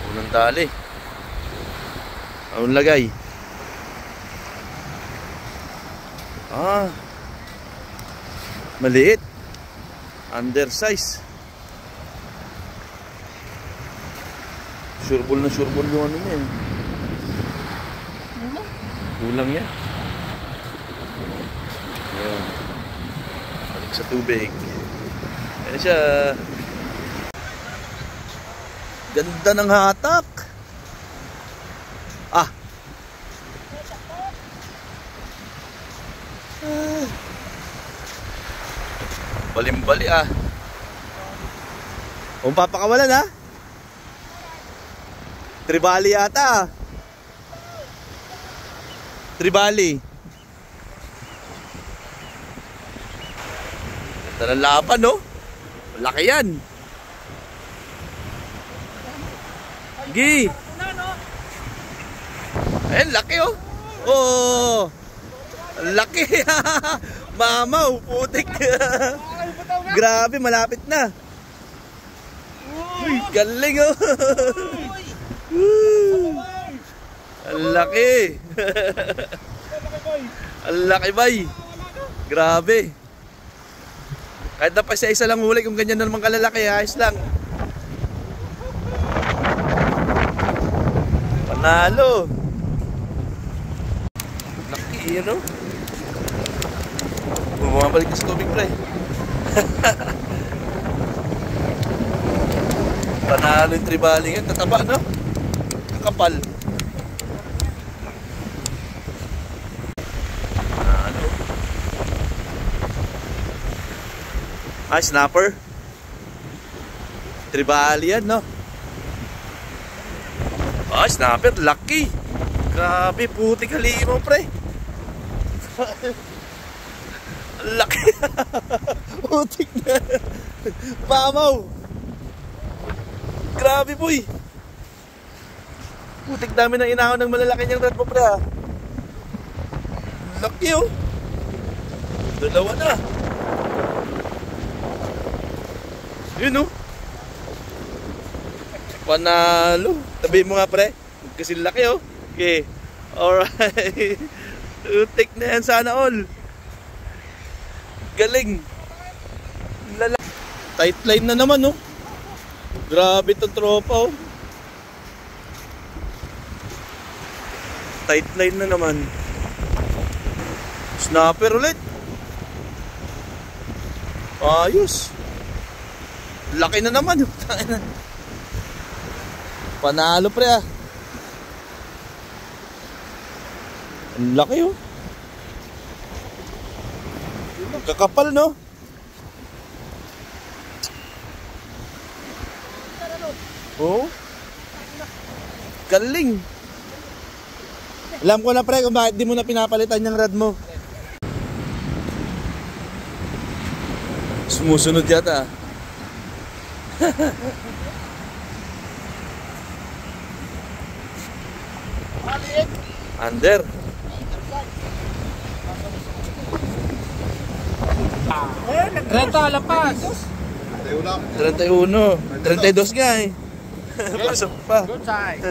Unang tali. Anong lagay? Maliit. Undersize. Sureball na sureball yung ano niya. Kulang yan. Ayan. Balik sa tubig. Ayan siya. Ganda ng hatak. Balimbali Kung papakawalan Tribali yata Tribali. Ganda ng laban Malaki yan. Gi. Ayan, laki laki. Mamaw, putik. Grabe, malapit na. Galing Ang laki. Ang laki, bay. Grabe. Kahit na pa isa lang huli, kung ganyan na naman kalalaki, ayos lang. Panalo. Laki, bumabalik na sa tubig, pre. Panalo yung tribali nga. Tataba, kakapal. Panalo. Snapper. Tribali yan, snapper. Lucky. Grabe, putik halimo, pre. Laki. Putik na. Mamaw. Grabe, boy. Putik dami ng inahon ng malalaki niyang rat mo, pre. Laki, Dalawa na. Yun, Panalo. Tabi mo nga, pre. Kasi laki, Okay. Alright. Putik na yan, sana all. Galing. Tight line na naman, Grabe itong tropa, Tight line na naman. Snapper ulit. Ayos. Laki na naman, Panalo, pre, Ang laki, Kakapal, Galing. Alam ko na, pre, kung bakit di mo na pinapalitan yung rad mo. Sumusunod yata. Under. 30 lapas. 31. 32 nga Pasok pa. Good side.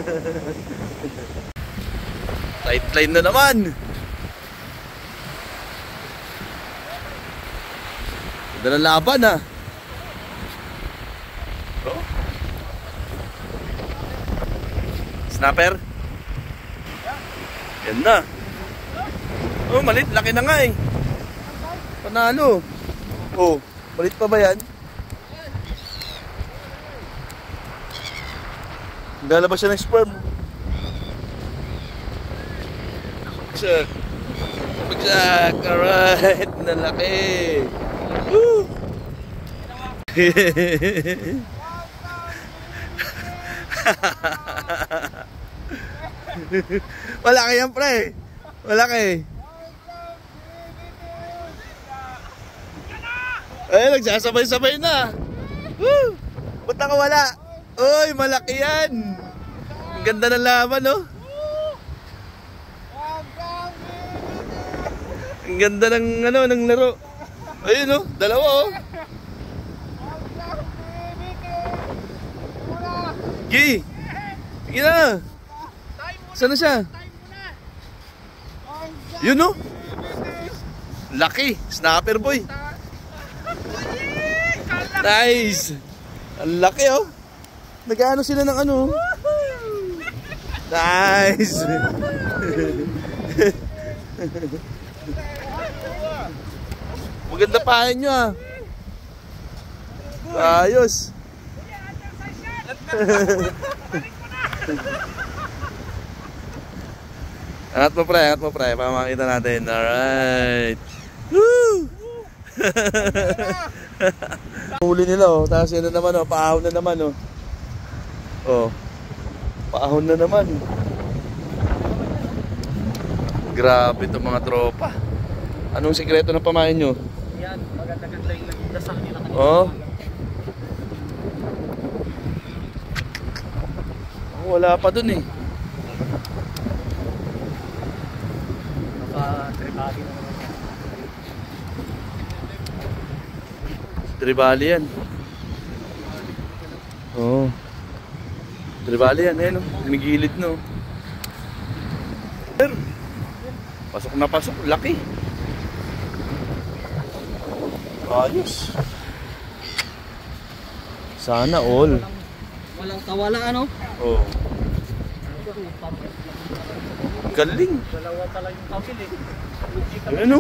Tight line na naman. Ganda ng laban, Snapper. Yan na. Malit. Laki na nga, Panalo. Malit pa ba yan? Lalabas siya ng sperm. Bagsak. Alright. Nalaki. Woo! Malaki yan, pre. Malaki. Nagsasabay-sabay na. Woo! Ba't nakawala? Uy, malaki yan. Ang ganda ng laban, Ang ganda ng ng laro. Ayun, dalawa, Gi. Sige na. Saan na siya? Yun no? Laki. Snapper boy. Nice. Ang laki oh. Nag-ano sila ng ano? Nice. Maganda pahin nyo ah. Ayos. Angat mo pre, pamakita natin. Alright. Woo! Huli nila oh, tapos yun na naman oh, paahon na naman oh. Oh, paahon na naman. Grabe itong mga tropa. Anong sikreto ng pamain nyo? Yan, maganda-ganda yung dasal nila kanina. Oh. Wala pa dun eh. Naka-tribali na naman yan. Tribali yan. Oo. Tribali yan eh no. Ginigilid no. Pasok na pasok. Laki. Ayos. Sana all. Walang kawala ano? Oo. Galing. Dalawa pala yung kawil eh. Ano?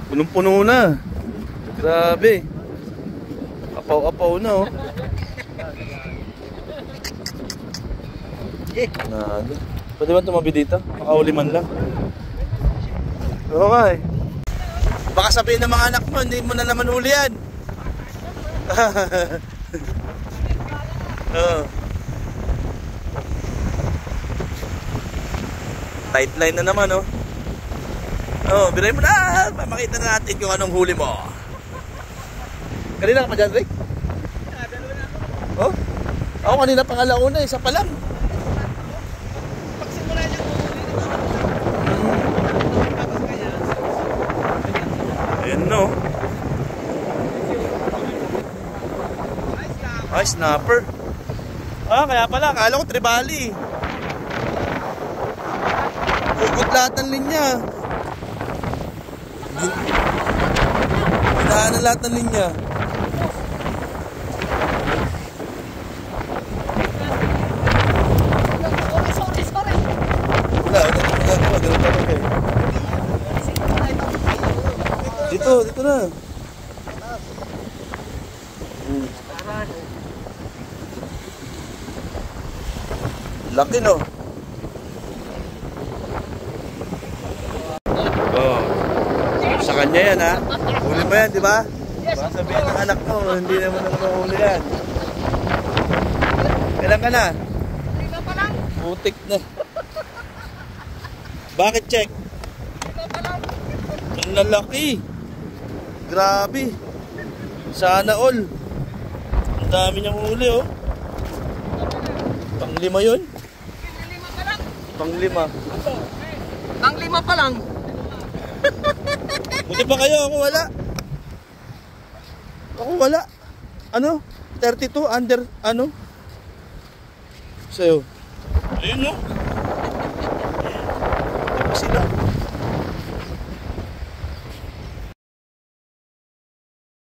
Punong-puno na. Grabe. Apaw-apaw na oh. Nada. Pwede ba tumabi dito? Makauli man lang. Oo nga eh. Baka sabihin ng mga anak mo, hindi mo na naman huli yan. Oh. Tight line na naman oh. Oh, biray mo na. Makita na natin kung anong huli mo. Kanina ka pa dyan, Rick? Oh? Ako kanina pang alauna, isa pa lang. Pagsimula niya po, Ayan no. Ay, snapper. Ah, kaya pala, akala ko tribali. Hugot lahat ng linya. Hinaan na lahat ng linya. sorry. Wala, nagagawa, ganun talaga eh. Dito na. Laki no. Oh. Sa kanya yan ha. Huli mo yan, di ba? Baka sabihin ng anak mo, hindi naman naman huli yan. Kailan ka na? Putik na. Bakit check? Ang lalaki. Grabe. Sana all. Ang dami niyang huli oh. Pang-5 yun? Pang-5. Pang-5 pa lang. Buti pa kayo, ako wala. Ako wala. Ano? 32 under ano? Sa'yo. Ayun no. Buti pa sila.